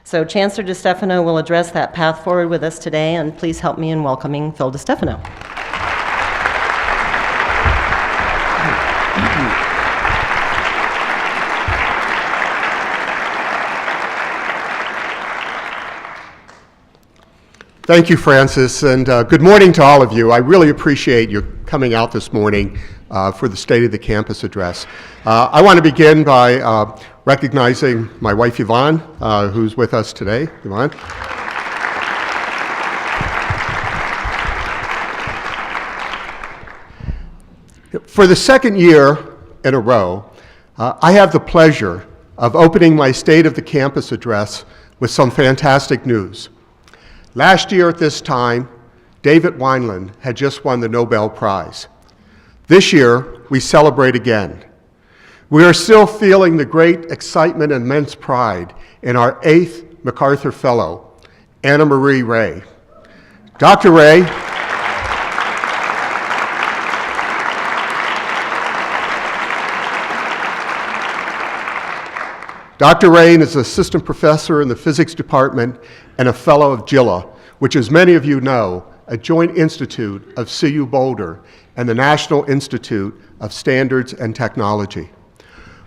So Chancellor DiStefano will address that path forward with us today, and please help me in welcoming Phil DiStefano. Thank you, Francis, and good morning to all of you. I really appreciate your coming out this morning for the State of the Campus address. I want to begin by recognizing my wife, Yvonne, who's with us today. Yvonne. For the second year in a row, I have the pleasure of opening my State of the Campus address with some fantastic news. Last year at this time, David Wineland had just won the Nobel Prize. This year, we celebrate again. We are still feeling the great excitement and immense pride in our 8th MacArthur Fellow, Anna Marie Ray. Dr. Ray is assistant professor in the physics department and a fellow of GILA, which, as many of you know, a joint institute of CU-Boulder and the National Institute of Standards and Technology.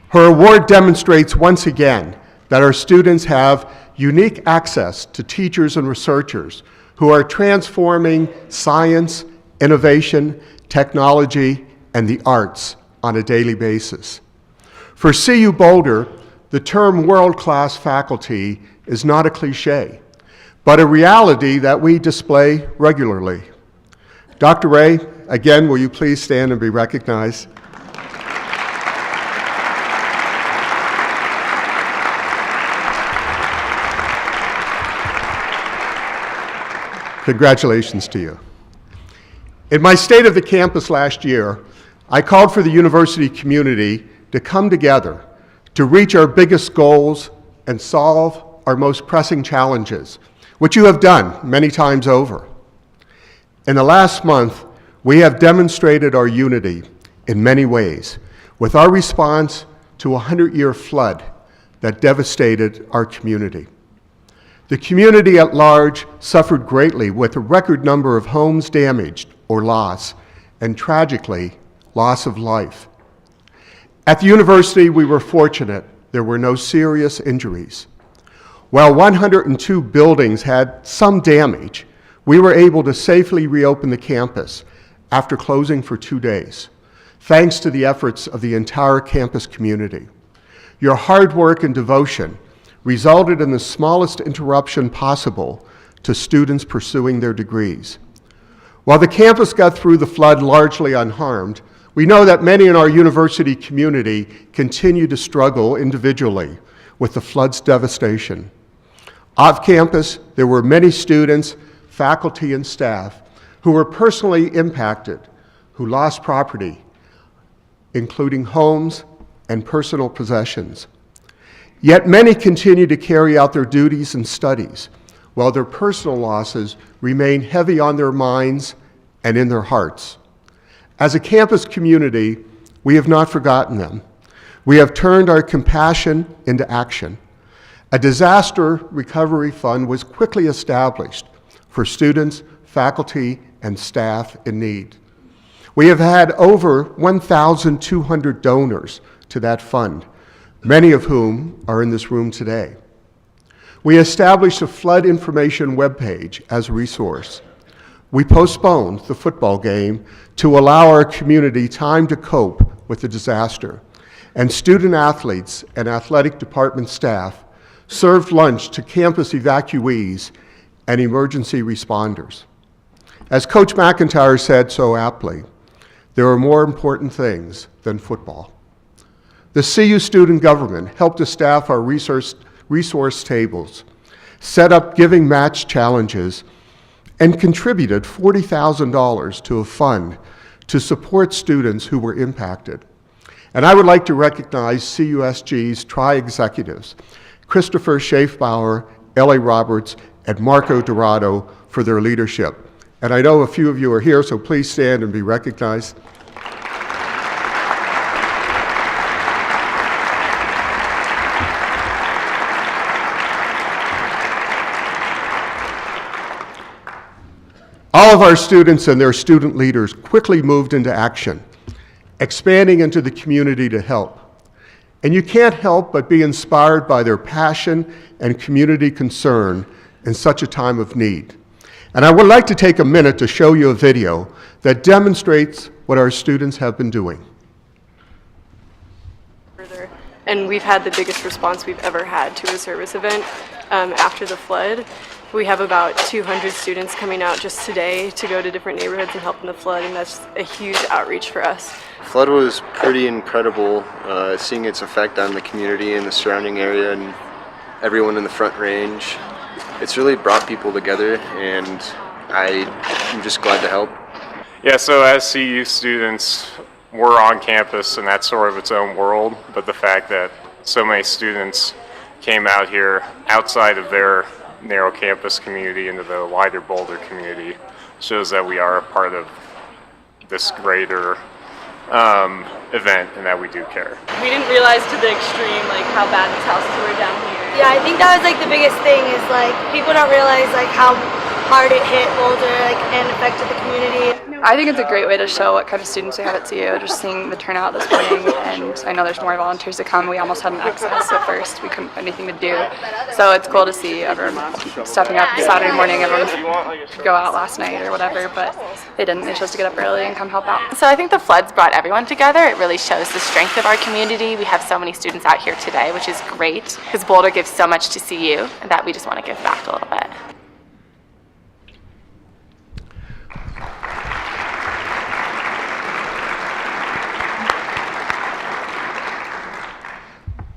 Her award demonstrates once again that our students have unique access to teachers and researchers who are transforming science, innovation, technology, and the arts on a daily basis. For CU-Boulder, the term world-class faculty is not a cliche, but a reality that we display regularly. Dr. Ray, again, will you please stand and be recognized? Congratulations to you. In my State of the Campus last year, I called for the university community to come together to reach our biggest goals and solve our most pressing challenges, which you have done many times over. In the last month, we have demonstrated our unity in many ways with our response to a 100-year flood that devastated our community. The community at large suffered greatly with a record number of homes damaged or lost, and tragically, loss of life. At the university, we were fortunate there were no serious injuries. While 102 buildings had some damage, we were able to safely reopen the campus after closing for 2 days, thanks to the efforts of the entire campus community. Your hard work and devotion resulted in the smallest interruption possible to students pursuing their degrees. While the campus got through the flood largely unharmed, we know that many in our university community continue to struggle individually with the flood's devastation. Off campus, there were many students, faculty, and staff who were personally impacted, who lost property, including homes and personal possessions. Yet many continue to carry out their duties and studies, while their personal losses remain heavy on their minds and in their hearts. As a campus community, we have not forgotten them. We have turned our compassion into action. A disaster recovery fund was quickly established for students, faculty, and staff in need. We have had over 1,200 donors to that fund, many of whom are in this room today. We established a flood information webpage as a resource. We postponed the football game to allow our community time to cope with the disaster, and student athletes and athletic department staff served lunch to campus evacuees and emergency responders. As Coach McIntyre said so aptly, there are more important things than football. The CU student government helped to staff our resource tables, set up giving match challenges, and contributed $40,000 to a fund to support students who were impacted. And I would like to recognize CUSG's tri-executives, Christopher Schaefbauer, Ellie Roberts, and Marco Dorado for their leadership. And I know a few of you are here, so please stand and be recognized. All of our students and their student leaders quickly moved into action, expanding into the community to help. And you can't help but be inspired by their passion and community concern in such a time of need. And I would like to take a minute to show you a video that demonstrates what our students have been doing. And we've had the biggest response we've ever had to a service event after the flood. We have about 200 students coming out just today to go to different neighborhoods and help in the flood, and that's a huge outreach for us. Flood was pretty incredible, seeing its effect on the community and the surrounding area and everyone in the Front Range. It's really brought people together, and I'm just glad to help. Yeah, so as CU students, we're on campus and that's sort of its own world, but the fact that so many students came out here outside of their narrow campus community into the wider Boulder community shows that we are a part of this greater event and that we do care. We didn't realize to the extreme how bad these houses were down here. Yeah, I think that was the biggest thing is people don't realize how hard it hit Boulder and affected the community. I think it's a great way to show what kind of students we have at CU, just seeing the turnout this morning, and I know there's more volunteers to come. We almost had an excess at first. We couldn't find anything to do. So it's cool to see everyone stepping up Saturday morning. Everyone could go out last night or whatever, but they didn't. They chose to get up early and come help out. So I think the floods brought everyone together. It really shows the strength of our community. We have so many students out here today, which is great, because Boulder gives so much to CU, and that we just want to give back a little bit.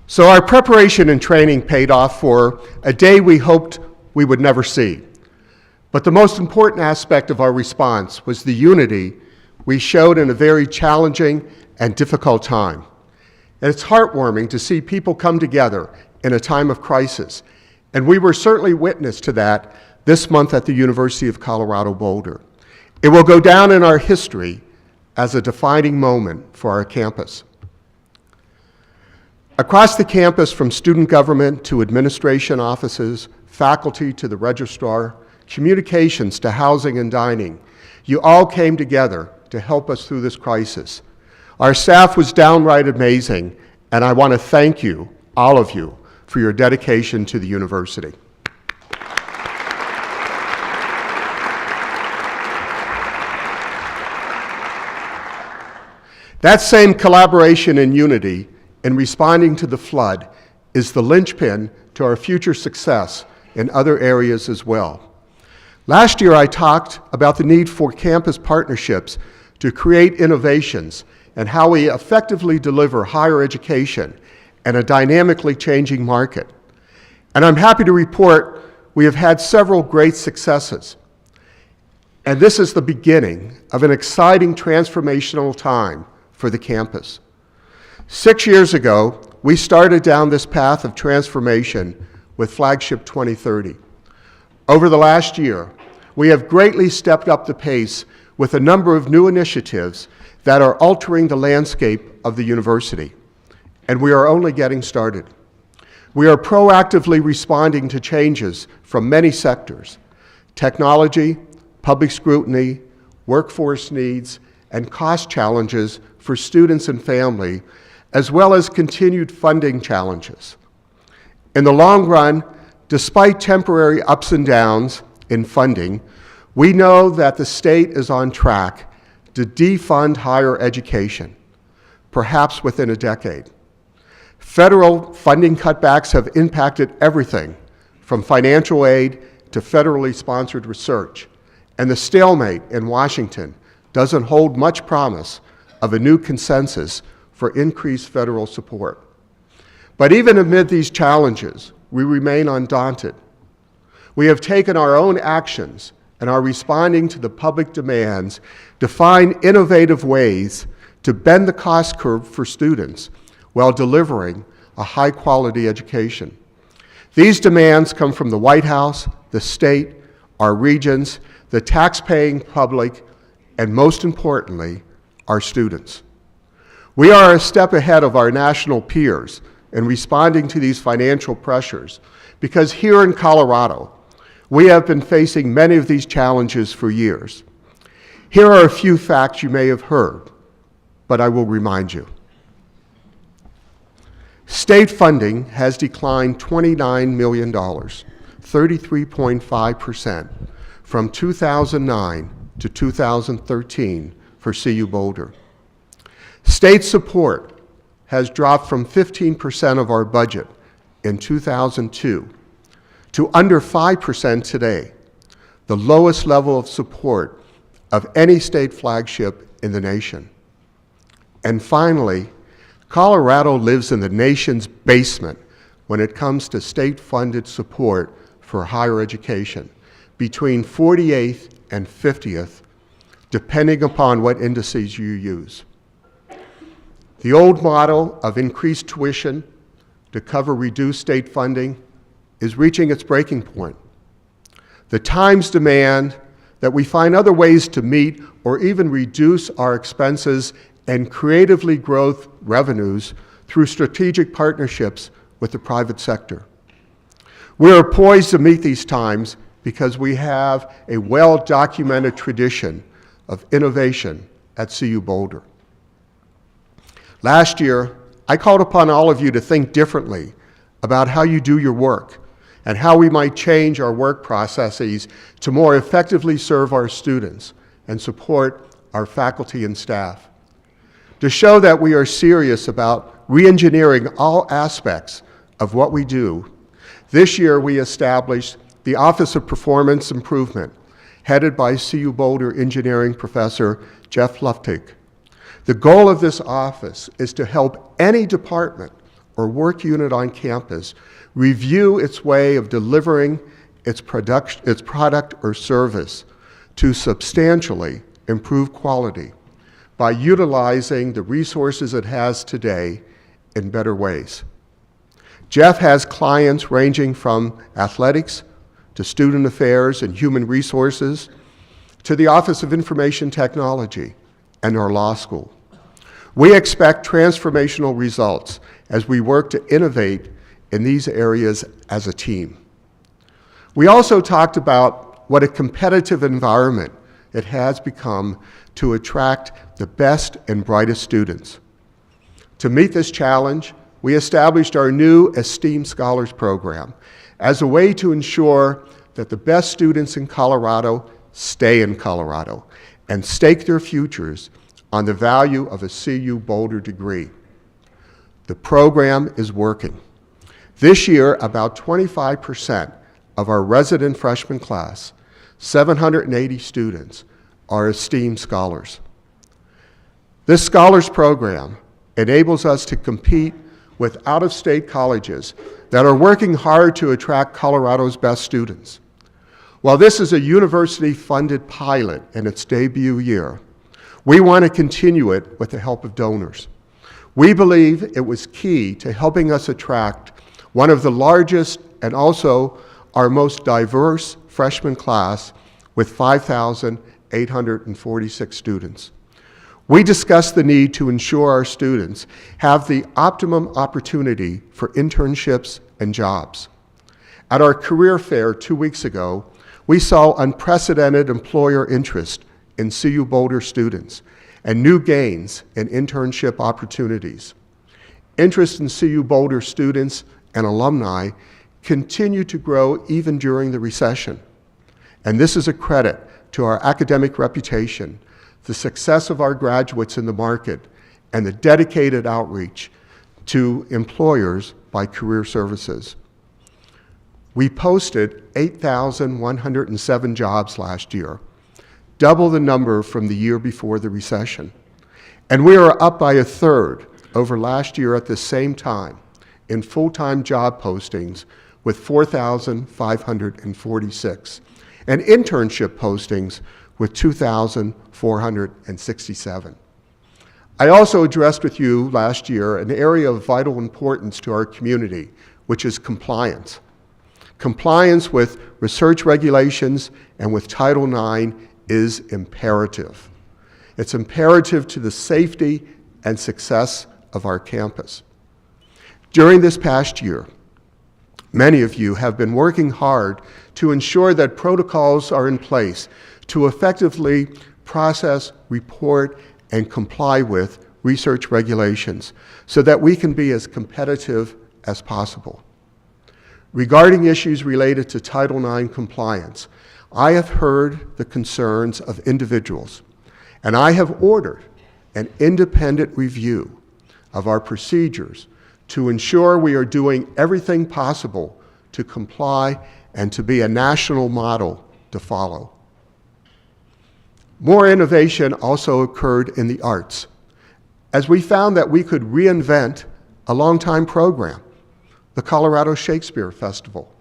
So our preparation and training paid off for a day we hoped we would never see. But the most important aspect of our response was the unity we showed in a very challenging and difficult time. And it's heartwarming to see people come together in a time of crisis. And we were certainly witness to that this month at the University of Colorado Boulder. It will go down in our history as a defining moment for our campus. Across the campus, from student government to administration offices, faculty to the registrar, communications to housing and dining, you all came together to help us through this crisis. Our staff was downright amazing, and I want to thank you, all of you, for your dedication to the university. That same collaboration and unity in responding to the flood is the linchpin to our future success in other areas as well. Last year I talked about the need for campus partnerships to create innovations and how we effectively deliver higher education in a dynamically changing market. And I'm happy to report we have had several great successes. And this is the beginning of an exciting transformational time for the campus. 6 years ago, we started down this path of transformation with Flagship 2030. Over the last year, we have greatly stepped up the pace with a number of new initiatives that are altering the landscape of the university, and we are only getting started. We are proactively responding to changes from many sectors: technology, public scrutiny, workforce needs, and cost challenges for students and family, as well as continued funding challenges. In the long run, despite temporary ups and downs in funding, we know that the state is on track to defund higher education, perhaps within a decade. Federal funding cutbacks have impacted everything from financial aid to federally sponsored research, and the stalemate in Washington doesn't hold much promise of a new consensus for increased federal support. But even amid these challenges, we remain undaunted. We have taken our own actions and are responding to the public demands to find innovative ways to bend the cost curve for students while delivering a high-quality education. These demands come from the White House, the state, our regions, the tax-paying public, and most importantly, our students. We are a step ahead of our national peers in responding to these financial pressures because here in Colorado, We have been facing many of these challenges for years. Here are a few facts you may have heard, but I will remind you. State funding has declined $29 million, 33.5%, from 2009 to 2013 for CU-Boulder. State support has dropped from 15% of our budget in 2002 to under 5% today, the lowest level of support of any state flagship in the nation. And finally, Colorado lives in the nation's basement when it comes to state-funded support for higher education, between 48th and 50th, depending upon what indices you use. The old model of increased tuition to cover reduced state funding is reaching its breaking point. The times demand that we find other ways to meet or even reduce our expenses and creatively grow revenues through strategic partnerships with the private sector. We are poised to meet these times because we have a well-documented tradition of innovation at CU-Boulder. Last year, I called upon all of you to think differently about how you do your work and how we might change our work processes to more effectively serve our students and support our faculty and staff. To show that we are serious about re-engineering all aspects of what we do, this year we established the Office of Performance Improvement, headed by CU-Boulder engineering professor Jeff Luftig. The goal of this office is to help any department or work unit on campus review its way of delivering its product or service to substantially improve quality by utilizing the resources it has today in better ways. Jeff has clients ranging from athletics to student affairs and human resources to the Office of Information Technology and our law school. We expect transformational results as we work to innovate in these areas as a team. We also talked about what a competitive environment it has become to attract the best and brightest students. To meet this challenge, we established our new Esteemed Scholars Program as a way to ensure that the best students in Colorado stay in Colorado and stake their futures on the value of a CU-Boulder degree. The program is working. This year, about 25% of our resident freshman class, 780 students, are esteemed scholars. This scholars program enables us to compete with out-of-state colleges that are working hard to attract Colorado's best students. While this is a university-funded pilot in its debut year, we want to continue it with the help of donors. We believe it was key to helping us attract one of the largest and also our most diverse freshman class with 5,846 students. We discussed the need to ensure our students have the optimum opportunity for internships and jobs. At our career fair 2 weeks ago, we saw unprecedented employer interest in CU-Boulder students and new gains in internship opportunities. Interest in CU-Boulder students and alumni continue to grow even during the recession. And this is a credit to our academic reputation, the success of our graduates in the market, and the dedicated outreach to employers by Career Services. We posted 8,107 jobs last year, double the number from the year before the recession. And we are up by a third over last year at the same time in full-time job postings with 4,546, and internship postings with 2,467. I also addressed with you last year an area of vital importance to our community, which is compliance. Compliance with research regulations and with Title IX is imperative. It's imperative to the safety and success of our campus. During this past year, Many of you have been working hard to ensure that protocols are in place to effectively process, report, and comply with research regulations so that we can be as competitive as possible. Regarding issues related to Title IX compliance, I have heard the concerns of individuals, and I have ordered an independent review of our procedures to ensure we are doing everything possible to comply and to be a national model to follow. More innovation also occurred in the arts, as we found that we could reinvent a longtime program, the Colorado Shakespeare Festival.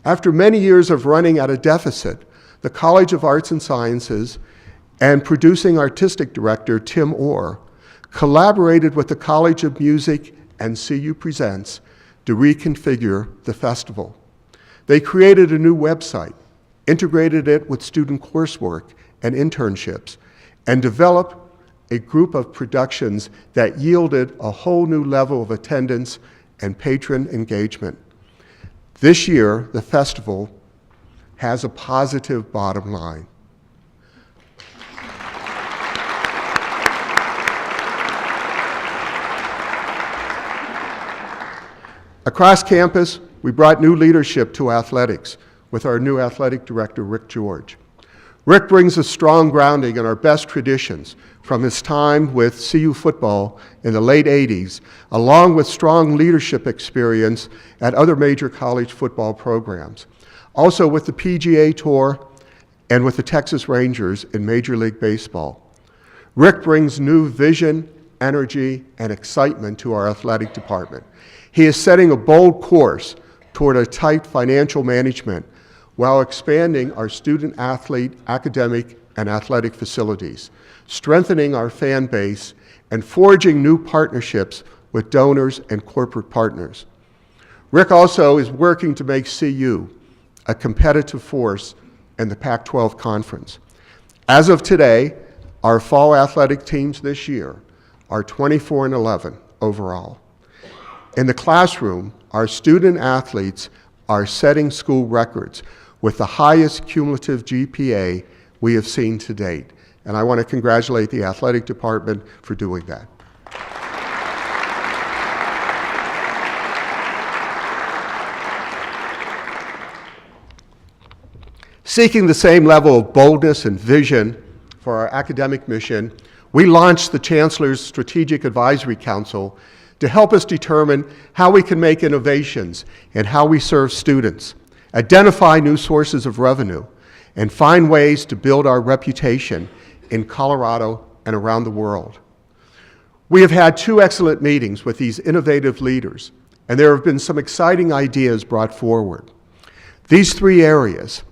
After many years of running at a deficit, the College of Arts and Sciences and producing artistic director Tim Orr collaborated with the College of Music and CU Presents to reconfigure the festival. They created a new website, integrated it with student coursework and internships, and developed a group of productions that yielded a whole new level of attendance and patron engagement. This year, the festival has a positive bottom line. Across campus, we brought new leadership to athletics with our new athletic director, Rick George. Rick brings a strong grounding in our best traditions from his time with CU football in the late 80s, along with strong leadership experience at other major college football programs. Also with the PGA Tour and with the Texas Rangers in Major League Baseball. Rick brings new vision, energy, and excitement to our athletic department. He is setting a bold course toward a tight financial management while expanding our student-athlete, academic, and athletic facilities, strengthening our fan base, and forging new partnerships with donors and corporate partners. Rick also is working to make CU a competitive force in the Pac-12 conference. As of today, our fall athletic teams this year are 24-11 overall. In the classroom, our student athletes are setting school records with the highest cumulative GPA we have seen to date. And I want to congratulate the athletic department for doing that. Seeking the same level of boldness and vision for our academic mission, we launched the Chancellor's Strategic Advisory Council to help us determine how we can make innovations and how we serve students, identify new sources of revenue, and find ways to build our reputation in Colorado and around the world. We have had 2 excellent meetings with these innovative leaders, and there have been some exciting ideas brought forward. These 3 areas,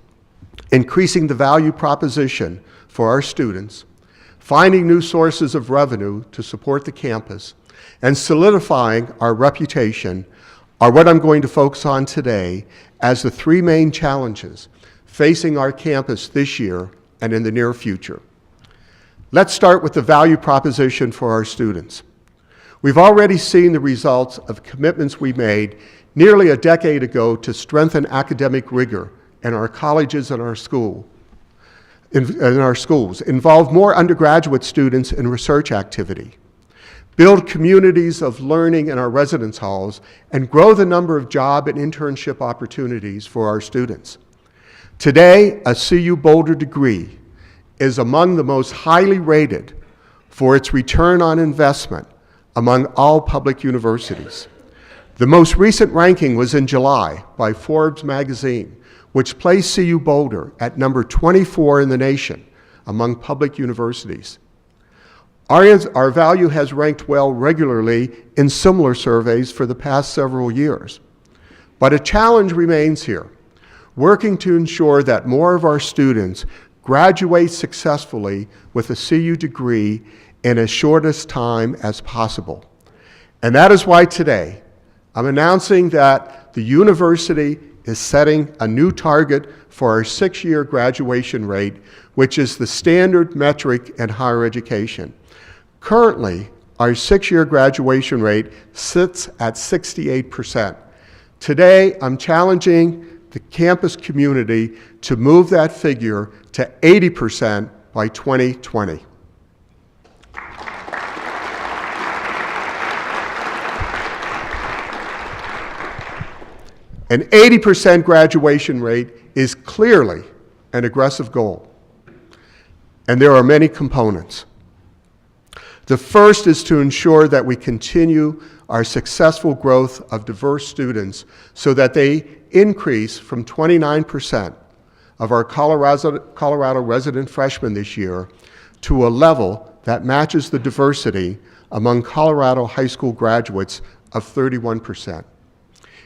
increasing the value proposition for our students, finding new sources of revenue to support the campus, and solidifying our reputation, are what I'm going to focus on today as the 3 main challenges facing our campus this year and in the near future. Let's start with the value proposition for our students. We've already seen the results of commitments we made nearly a decade ago to strengthen academic rigor in our colleges and our schools, involve more undergraduate students in research activity, build communities of learning in our residence halls, and grow the number of job and internship opportunities for our students. Today, a CU-Boulder degree is among the most highly rated for its return on investment among all public universities. The most recent ranking was in July by Forbes magazine, which placed CU-Boulder at number 24 in the nation among public universities. Our value has ranked well regularly in similar surveys for the past several years. But a challenge remains here, working to ensure that more of our students graduate successfully with a CU degree in as shortest time as possible. And that is why today I'm announcing that the university is setting a new target for our 6-year graduation rate, which is the standard metric in higher education. Currently, our 6-year graduation rate sits at 68%. Today, I'm challenging the campus community to move that figure to 80% by 2020. An 80% graduation rate is clearly an aggressive goal, and there are many components. The first is to ensure that we continue our successful growth of diverse students so that they increase from 29% of our Colorado resident freshmen this year to a level that matches the diversity among Colorado high school graduates of 31%.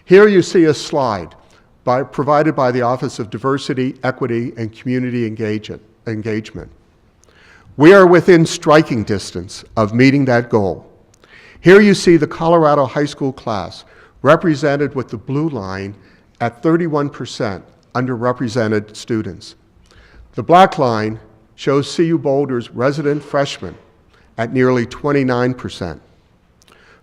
Here you see a slide provided by the Office of Diversity, Equity, and Community Engagement. We are within striking distance of meeting that goal. Here you see the Colorado high school class represented with the blue line at 31% underrepresented students. The black line shows CU-Boulder's resident freshmen at nearly 29%.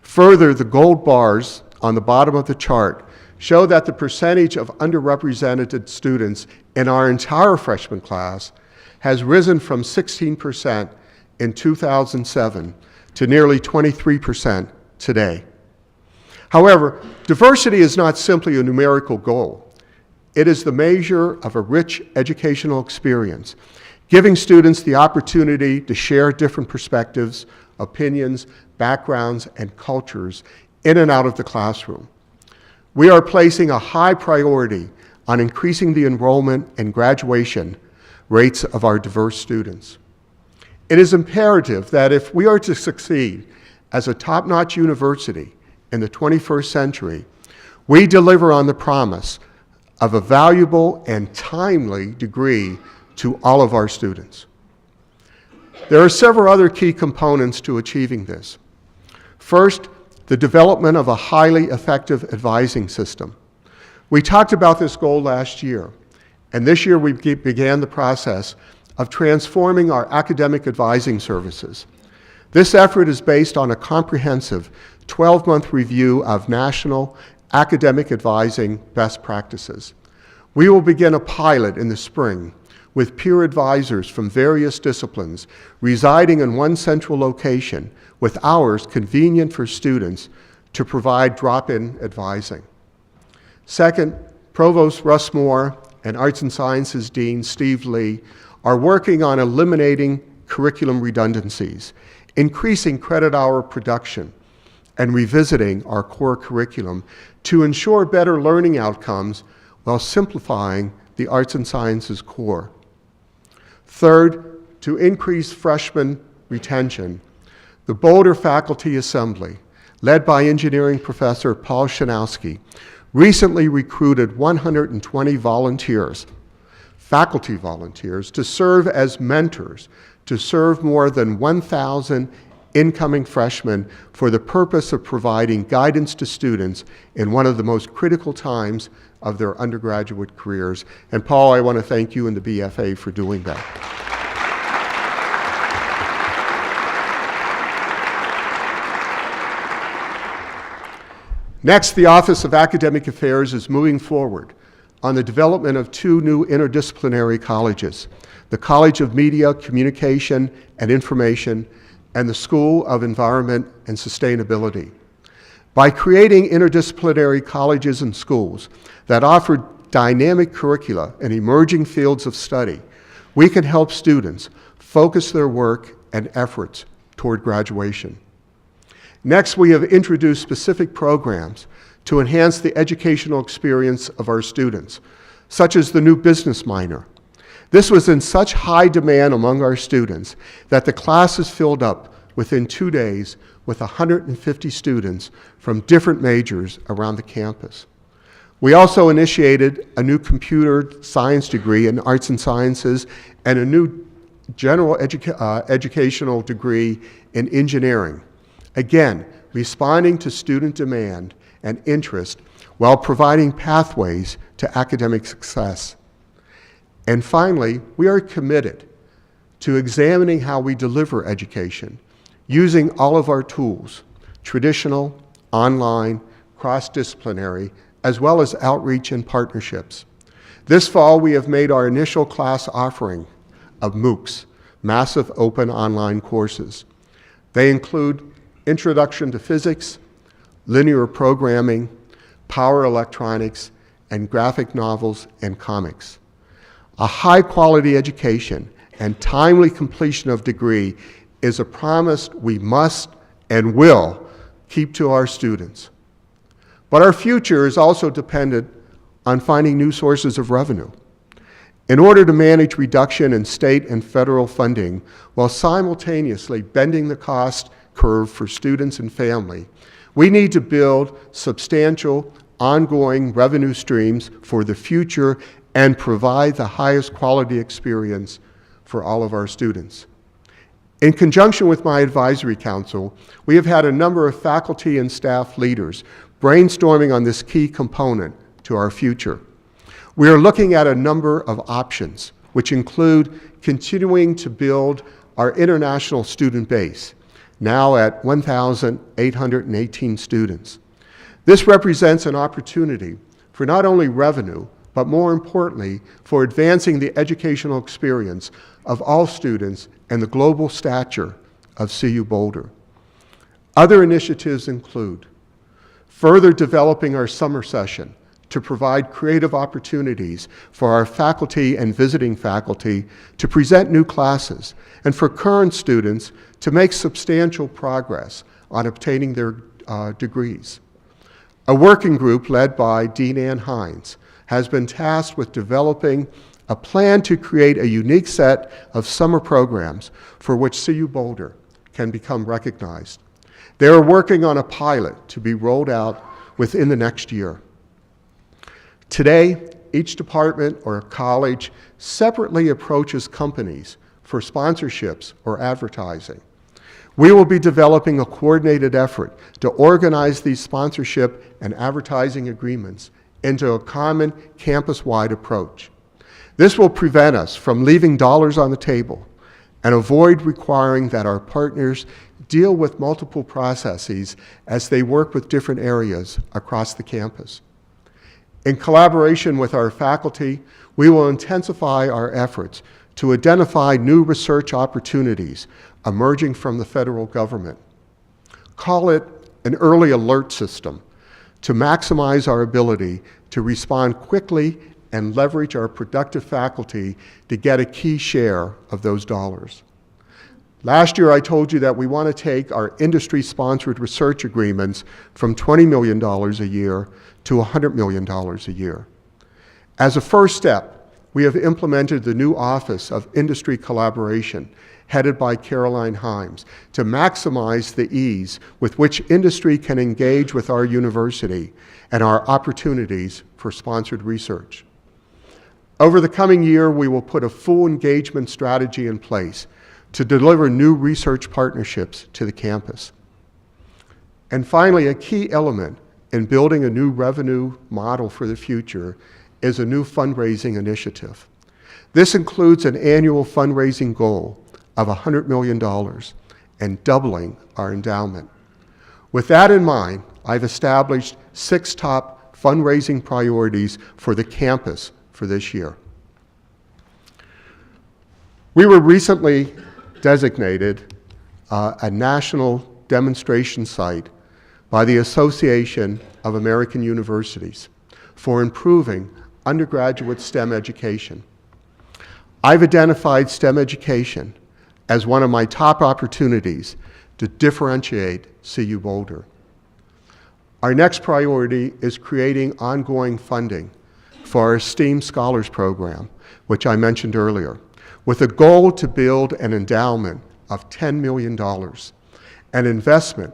Further, the gold bars on the bottom of the chart show that the percentage of underrepresented students in our entire freshman class has risen from 16% in 2007 to nearly 23% today. However, diversity is not simply a numerical goal. It is the measure of a rich educational experience, giving students the opportunity to share different perspectives, opinions, backgrounds, and cultures in and out of the classroom. We are placing a high priority on increasing the enrollment and graduation rates of our diverse students. It is imperative that if we are to succeed as a top-notch university in the 21st century, we deliver on the promise of a valuable and timely degree to all of our students. There are several other key components to achieving this. First, the development of a highly effective advising system. We talked about this goal last year, and this year we began the process of transforming our academic advising services. This effort is based on a comprehensive 12-month review of national academic advising best practices. We will begin a pilot in the spring with peer advisors from various disciplines residing in one central location with hours convenient for students to provide drop-in advising. Second, Provost Russ Moore and Arts and Sciences Dean Steve Lee are working on eliminating curriculum redundancies, increasing credit hour production, and revisiting our core curriculum to ensure better learning outcomes while simplifying the arts and sciences core. Third, to increase freshman retention, the Boulder Faculty Assembly, led by engineering professor Paul Shanowski, recently recruited 120 volunteers, faculty volunteers, to serve as mentors, to serve more than 1,000 incoming freshmen for the purpose of providing guidance to students in one of the most critical times of their undergraduate careers. And Paul, I want to thank you and the BFA for doing that. Next, the Office of Academic Affairs is moving forward on the development of two new interdisciplinary colleges, the College of Media, Communication, and Information, and the School of Environment and Sustainability. By creating interdisciplinary colleges and schools that offer dynamic curricula and emerging fields of study, we can help students focus their work and efforts toward graduation. Next, we have introduced specific programs to enhance the educational experience of our students, such as the new business minor. This was in such high demand among our students that the classes filled up within 2 days with 150 students from different majors around the campus. We also initiated a new computer science degree in arts and sciences and a new general educational degree in engineering. Again, responding to student demand and interest while providing pathways to academic success. And finally, we are committed to examining how we deliver education using all of our tools, traditional, online, cross-disciplinary, as well as outreach and partnerships. This fall, we have made our initial class offering of MOOCs, Massive Open Online Courses. They include Introduction to Physics, Linear Programming, Power Electronics, and Graphic Novels and Comics. A high-quality education and timely completion of degree is a promise we must and will keep to our students. But our future is also dependent on finding new sources of revenue. In order to manage reduction in state and federal funding while simultaneously bending the cost curve for students and family, we need to build substantial, ongoing revenue streams for the future and provide the highest quality experience for all of our students. In conjunction with my advisory council, we have had a number of faculty and staff leaders brainstorming on this key component to our future. We are looking at a number of options, which include continuing to build our international student base, now at 1,818 students. This represents an opportunity for not only revenue, but more importantly, for advancing the educational experience of all students and the global stature of CU-Boulder. Other initiatives include further developing our summer session to provide creative opportunities for our faculty and visiting faculty to present new classes, and for current students to make substantial progress on obtaining their degrees. A working group led by Dean Ann Hines has been tasked with developing a plan to create a unique set of summer programs for which CU-Boulder can become recognized. They are working on a pilot to be rolled out within the next year. Today, each department or college separately approaches companies for sponsorships or advertising. We will be developing a coordinated effort to organize these sponsorship and advertising agreements into a common campus-wide approach. This will prevent us from leaving dollars on the table and avoid requiring that our partners deal with multiple processes as they work with different areas across the campus. In collaboration with our faculty, we will intensify our efforts to identify new research opportunities emerging from the federal government. Call it an early alert system to maximize our ability to respond quickly and leverage our productive faculty to get a key share of those dollars. Last year, I told you that we want to take our industry-sponsored research agreements from $20 million a year to $100 million a year. As a first step, we have implemented the new Office of Industry Collaboration, headed by Caroline Himes, to maximize the ease with which industry can engage with our university and our opportunities for sponsored research. Over the coming year, we will put a full engagement strategy in place to deliver new research partnerships to the campus. And finally, a key element in building a new revenue model for the future is a new fundraising initiative. This includes an annual fundraising goal of $100 million and doubling our endowment. With that in mind, I've established 6 top fundraising priorities for the campus for this year. We were recently designated a national demonstration site by the Association of American Universities for improving undergraduate STEM education. I've identified STEM education as one of my top opportunities to differentiate CU-Boulder. Our next priority is creating ongoing funding for our STEAM Scholars Program, which I mentioned earlier, with a goal to build an endowment of $10 million, an investment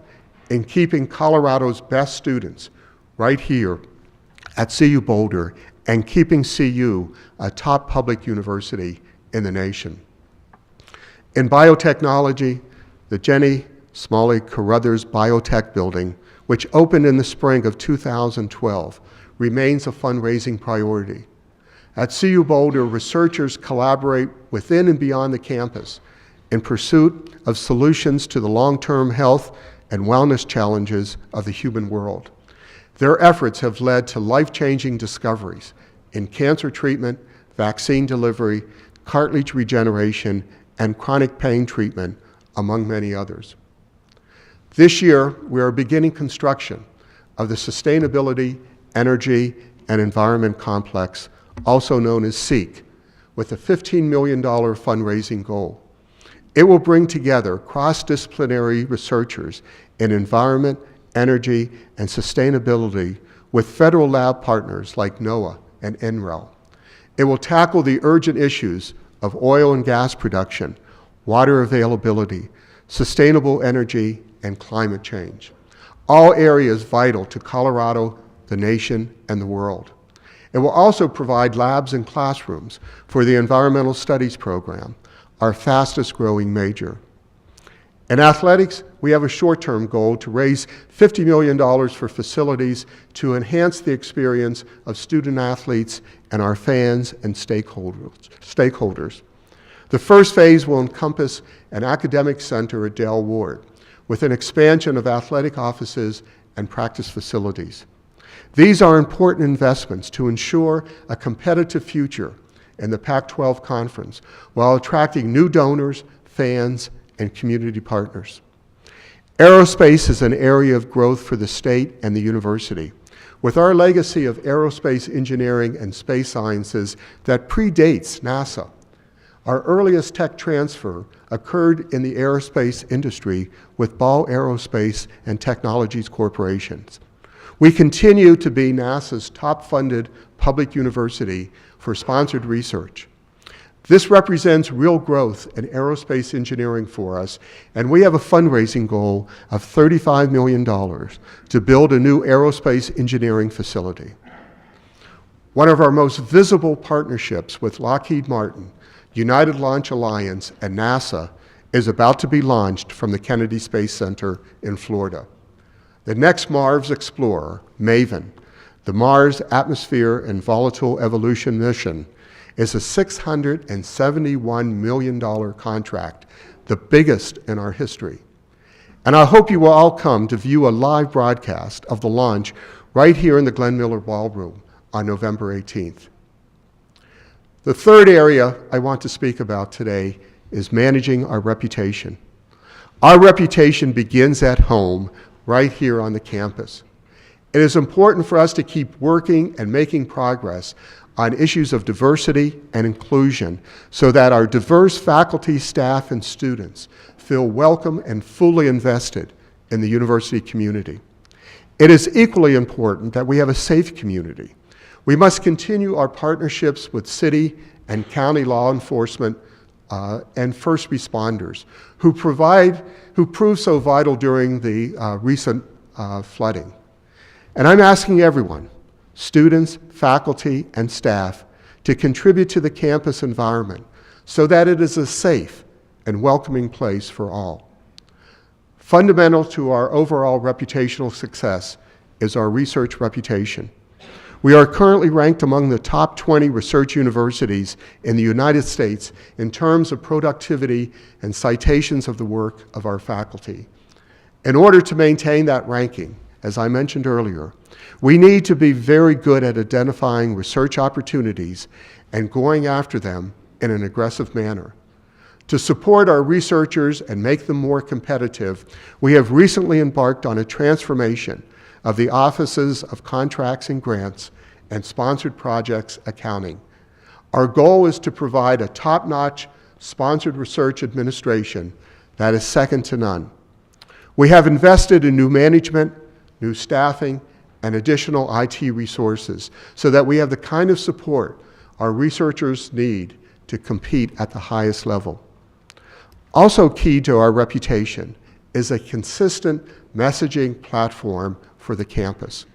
in keeping Colorado's best students right here at CU-Boulder and keeping CU a top public university in the nation. In biotechnology, the Jenny Smalley Carruthers Biotech Building, which opened in the spring of 2012, remains a fundraising priority. At CU-Boulder, researchers collaborate within and beyond the campus in pursuit of solutions to the long-term health and wellness challenges of the human world. Their efforts have led to life-changing discoveries in cancer treatment, vaccine delivery, cartilage regeneration, and chronic pain treatment, among many others. This year, we are beginning construction of the Sustainability, Energy, and Environment Complex, also known as SEEK, with a $15 million fundraising goal. It will bring together cross-disciplinary researchers in environment, energy, and sustainability with federal lab partners like NOAA and NREL. It will tackle the urgent issues of oil and gas production, water availability, sustainable energy, and climate change, all areas vital to Colorado, the nation, and the world. It will also provide labs and classrooms for the Environmental Studies program, our fastest growing major. In athletics, we have a short-term goal to raise $50 million for facilities to enhance the experience of student athletes and our fans and stakeholders. The first phase will encompass an academic center at Dale Ward, with an expansion of athletic offices and practice facilities. These are important investments to ensure a competitive future in the Pac-12 Conference while attracting new donors, fans, and community partners. Aerospace is an area of growth for the state and the university. With our legacy of aerospace engineering and space sciences that predates NASA, our earliest tech transfer occurred in the aerospace industry with Ball Aerospace and Technologies Corporations. We continue to be NASA's top-funded public university for sponsored research. This represents real growth in aerospace engineering for us, and we have a fundraising goal of $35 million to build a new aerospace engineering facility. One of our most visible partnerships with Lockheed Martin, United Launch Alliance, and NASA is about to be launched from the Kennedy Space Center in Florida. The next Mars Explorer, MAVEN, the Mars Atmosphere and Volatile Evolution Mission, is a $671 million contract, the biggest in our history. And I hope you will all come to view a live broadcast of the launch right here in the Glenn Miller Ballroom on November 18th. The third area I want to speak about today is managing our reputation. Our reputation begins at home, right here on the campus. It is important for us to keep working and making progress on issues of diversity and inclusion so that our diverse faculty, staff, and students feel welcome and fully invested in the university community. It is equally important that we have a safe community. We must continue our partnerships with city and county law enforcement and first responders who proved so vital during the recent flooding. And I'm asking everyone, students, faculty, and staff, to contribute to the campus environment so that it is a safe and welcoming place for all. Fundamental to our overall reputational success is our research reputation. We are currently ranked among the top 20 research universities in the United States in terms of productivity and citations of the work of our faculty. In order to maintain that ranking, as I mentioned earlier, we need to be very good at identifying research opportunities and going after them in an aggressive manner. To support our researchers and make them more competitive, we have recently embarked on a transformation of the Offices of Contracts and Grants and Sponsored Projects Accounting. Our goal is to provide a top-notch sponsored research administration that is second to none. We have invested in new management, new staffing, and additional IT resources so that we have the kind of support our researchers need to compete at the highest level. Also key to our reputation is a consistent messaging platform for the campus.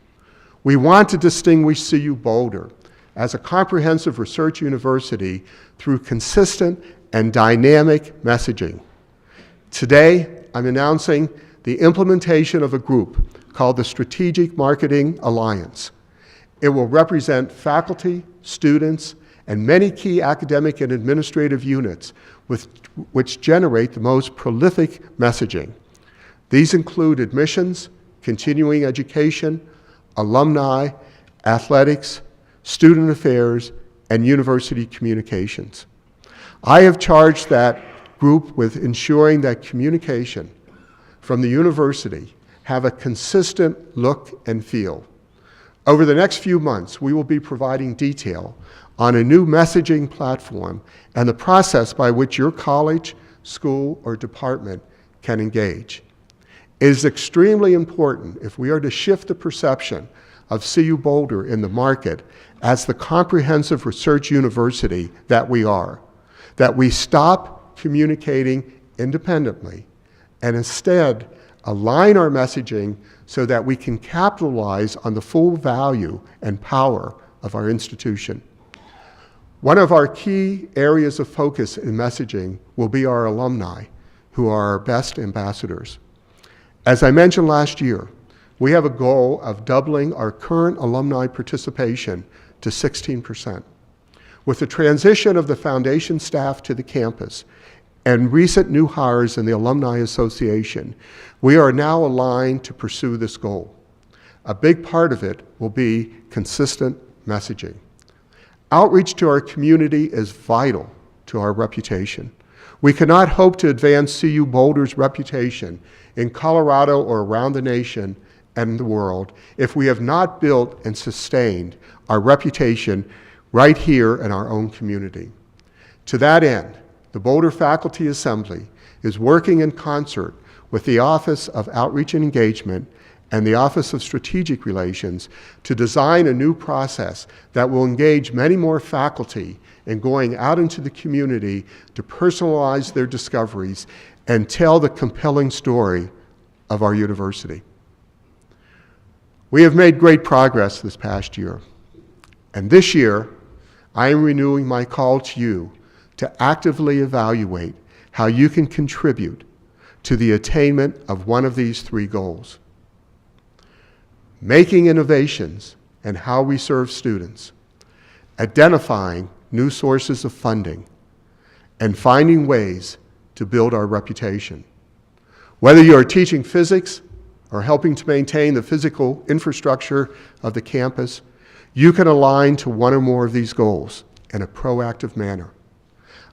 We want to distinguish CU-Boulder as a comprehensive research university through consistent and dynamic messaging. Today, I'm announcing the implementation of a group called the Strategic Marketing Alliance. It will represent faculty, students, and many key academic and administrative units which generate the most prolific messaging. These include admissions, continuing education, alumni, athletics, student affairs, and university communications. I have charged that group with ensuring that communication from the university have a consistent look and feel. Over the next few months, we will be providing detail on a new messaging platform and the process by which your college, school, or department can engage. It is extremely important if we are to shift the perception of CU-Boulder in the market as the comprehensive research university that we are, that we stop communicating independently and instead align our messaging so that we can capitalize on the full value and power of our institution. One of our key areas of focus in messaging will be our alumni, who are our best ambassadors. As I mentioned last year, we have a goal of doubling our current alumni participation to 16%. With the transition of the foundation staff to the campus and recent new hires in the Alumni Association, we are now aligned to pursue this goal. A big part of it will be consistent messaging. Outreach to our community is vital to our reputation. We cannot hope to advance CU-Boulder's reputation in Colorado or around the nation and the world if we have not built and sustained our reputation right here in our own community. To that end, the Boulder Faculty Assembly is working in concert with the Office of Outreach and Engagement and the Office of Strategic Relations to design a new process that will engage many more faculty in going out into the community to personalize their discoveries and tell the compelling story of our university. We have made great progress this past year, and this year I am renewing my call to you to actively evaluate how you can contribute to the attainment of one of these three goals: making innovations in how we serve students, identifying new sources of funding, and finding ways to build our reputation. Whether you are teaching physics or helping to maintain the physical infrastructure of the campus, you can align to one or more of these goals in a proactive manner.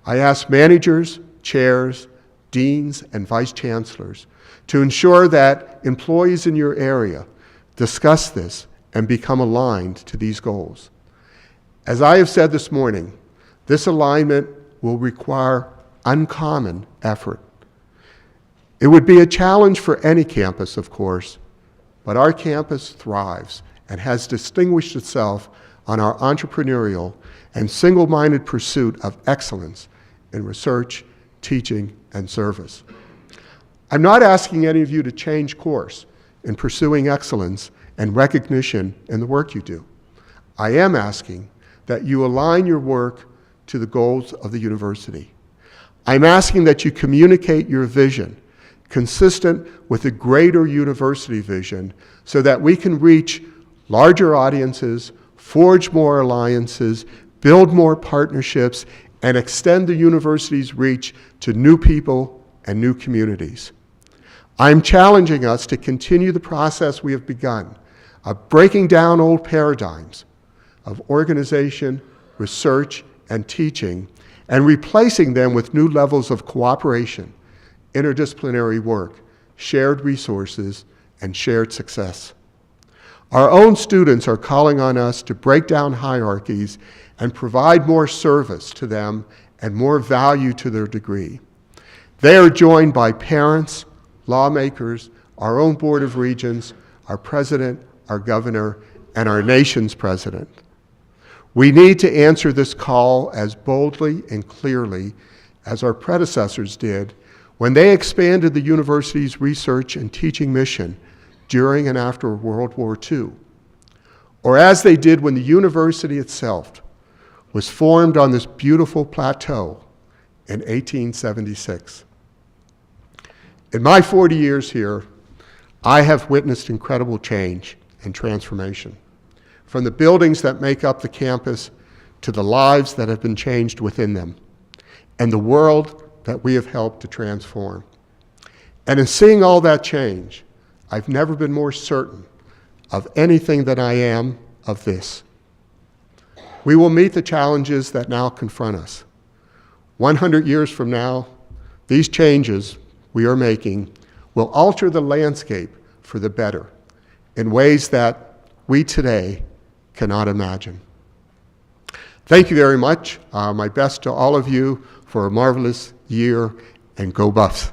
I ask managers, chairs, deans, and vice chancellors to ensure that employees in your area discuss this and become aligned to these goals. As I have said this morning, this alignment will require uncommon effort. It would be a challenge for any campus, of course, but our campus thrives and has distinguished itself on our entrepreneurial and single-minded pursuit of excellence in research, teaching, and service. I'm not asking any of you to change course in pursuing excellence and recognition in the work you do. I am asking that you align your work to the goals of the university. I'm asking that you communicate your vision consistent with the greater university vision so that we can reach larger audiences, forge more alliances, build more partnerships, and extend the university's reach to new people and new communities. I'm challenging us to continue the process we have begun of breaking down old paradigms of organization, research, and teaching, and replacing them with new levels of cooperation, interdisciplinary work, shared resources, and shared success. Our own students are calling on us to break down hierarchies and provide more service to them and more value to their degree. They are joined by parents, lawmakers, our own Board of Regents, our president, our governor, and our nation's president. We need to answer this call as boldly and clearly as our predecessors did when they expanded the university's research and teaching mission during and after World War II, or as they did when the university itself was formed on this beautiful plateau in 1876. In my 40 years here, I have witnessed incredible change and transformation, from the buildings that make up the campus to the lives that have been changed within them, and the world that we have helped to transform. And in seeing all that change, I've never been more certain of anything that I am of this. We will meet the challenges that now confront us. 100 years from now, these changes we are making will alter the landscape for the better in ways that we today cannot imagine. Thank you very much. My best to all of you for a marvelous year, and go Buffs.